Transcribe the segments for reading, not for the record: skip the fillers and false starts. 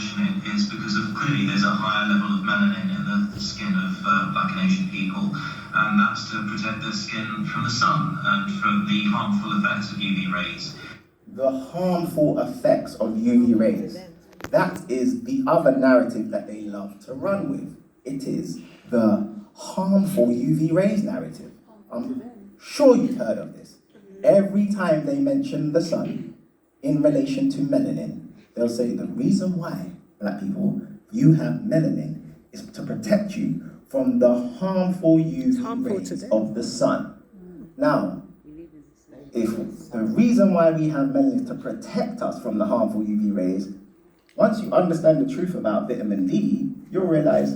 mention it is because clearly there's a higher level of melanin in the skin of Black and Asian people, and that's to protect their skin from the sun and from the harmful effects of UV rays. The harmful effects of UV rays. That is the other narrative that they love to run with. It is the harmful UV rays narrative. I'm sure you've heard of this. Every time they mention the sun in relation to melanin, they'll say the reason why, black people, you have melanin is to protect you from the harmful UV rays of the sun. Now, if the reason why we have melanin is to protect us from the harmful UV rays, once you understand the truth about vitamin D, you'll realize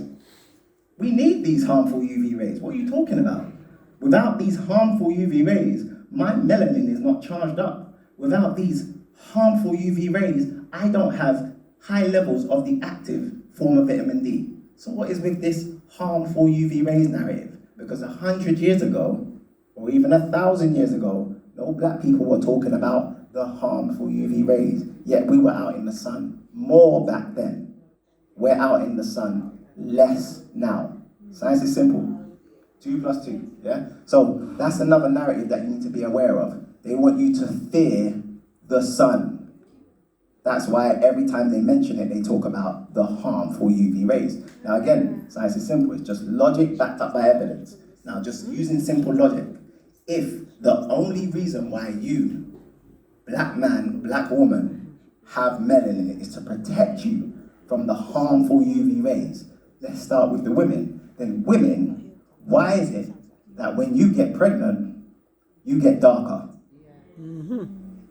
we need these harmful UV rays. What are you talking about? Without these harmful UV rays, my melanin is not charged up. Without these harmful UV rays, I don't have high levels of the active form of vitamin D. So what is with this harmful UV rays narrative? Because 100 years ago, or even 1,000 years ago, no black people were talking about the harmful UV rays, yet we were out in the sun more back then. We're out in the sun less now. Science is simple. 2 + 2, yeah? So that's another narrative that you need to be aware of. They want you to fear the sun. That's why every time they mention it, they talk about the harmful UV rays. Now again, science is simple. It's just logic backed up by evidence. Now just using simple logic, if the only reason why you, black man, black woman, have melanin is to protect you from the harmful UV rays, let's start with the women. Then women, why is it that when you get pregnant, you get darker?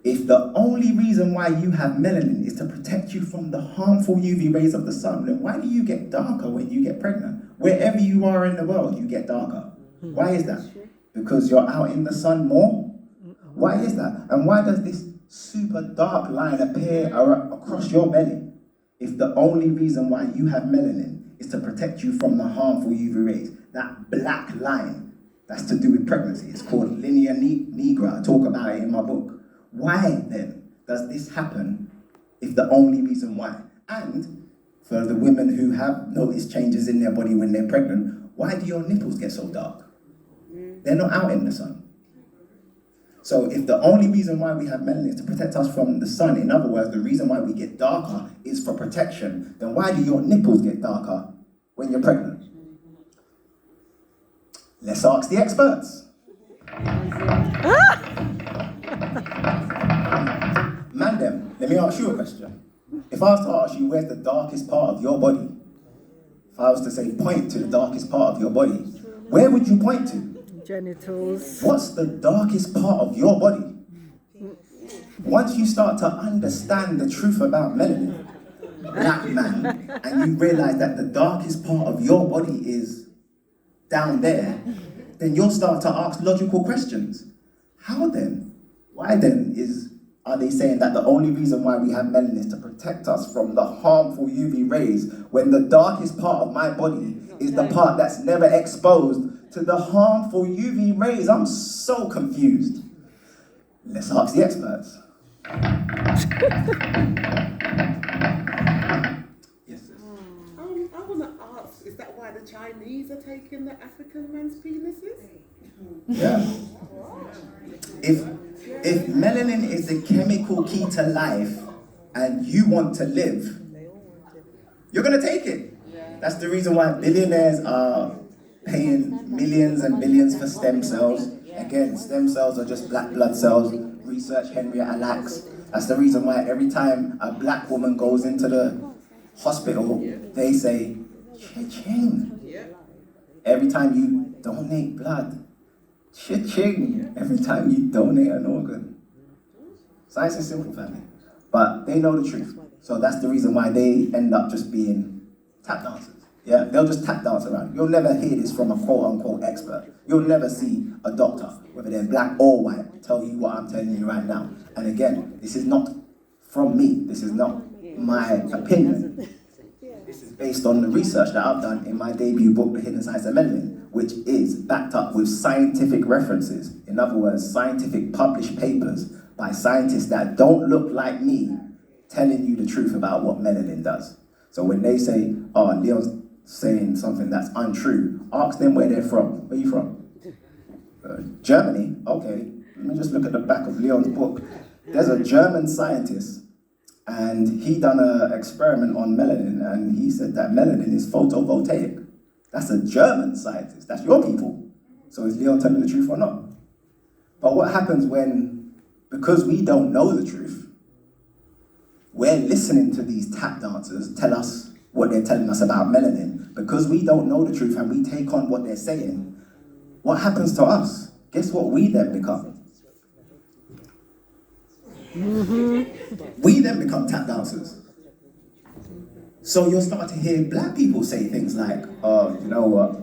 If the only reason why you have melanin is to protect you from the harmful UV rays of the sun, then why do you get darker when you get pregnant? Wherever you are in the world, you get darker. Why is that? Because you're out in the sun more? Why is that? And why does this super dark line appear across your belly? If the only reason why you have melanin is to protect you from the harmful UV rays, that black line, that's to do with pregnancy. It's called linea nigra. I talk about it in my book. Why then does this happen if the only reason why? And for the women who have noticed changes in their body when they're pregnant, why do your nipples get so dark? They're not out in the sun. So if the only reason why we have melanin is to protect us from the sun, in other words, the reason why we get darker is for protection, then why do your nipples get darker when you're pregnant? Let's ask the experts. Mandem, let me ask you a question. If I was to ask you where's the darkest part of your body, if I was to say point to the darkest part of your body, where would you point to? Genitals. What's the darkest part of your body? Once you start to understand the truth about melanin, black man, and you realize that the darkest part of your body is down there, then you'll start to ask logical questions. How then? Why then are they saying that the only reason why we have melanin is to protect us from the harmful UV rays when the darkest part of my body is the part that's never exposed to the harmful UV rays? I'm so confused. Let's ask the experts. Yes, sis. I want to ask, is that why the Chinese are taking the African men's penises? Yeah. If melanin is the chemical key to life and you want to live, you're going to take it. That's the reason why billionaires are paying millions and billions for stem cells. Again, stem cells are just black blood cells. Research Henrietta Lacks. That's the reason why every time a black woman goes into the hospital, they say, cha-ching. Every time you donate blood, cha-ching. Every time you donate an organ. Science is simple, family. But they know the truth. So that's the reason why they end up just being tap dancers. Yeah, they'll just tap dance around. You'll never hear this from a quote-unquote expert. You'll never see a doctor, whether they're black or white, tell you what I'm telling you right now. And again, this is not from me. This is not my opinion. This is based on the research that I've done in my debut book, The Hidden Science of Melanin, which is backed up with scientific references. In other words, scientific published papers by scientists that don't look like me, telling you the truth about what melanin does. So when they say, oh, Leon's saying something that's untrue, ask them where they're from. Where are you from? Germany? Okay, let me just look at the back of Leon's book. There's a German scientist, and he done an experiment on melanin, and he said that melanin is photovoltaic. That's a German scientist. That's your people. So is Leon telling the truth or not? But what happens when, because we don't know the truth, we're listening to these tap dancers tell us what they're telling us about melanin, because we don't know the truth and we take on what they're saying, what happens to us? Guess what we then become? We then become tap dancers. So you'll start to hear black people say things like, oh, you know what?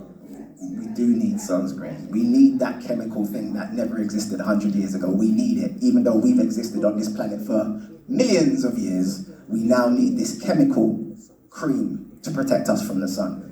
We do need sunscreen. We need that chemical thing that never existed 100 years ago. We need it. Even though we've existed on this planet for millions of years, we now need this chemical cream to protect us from the sun.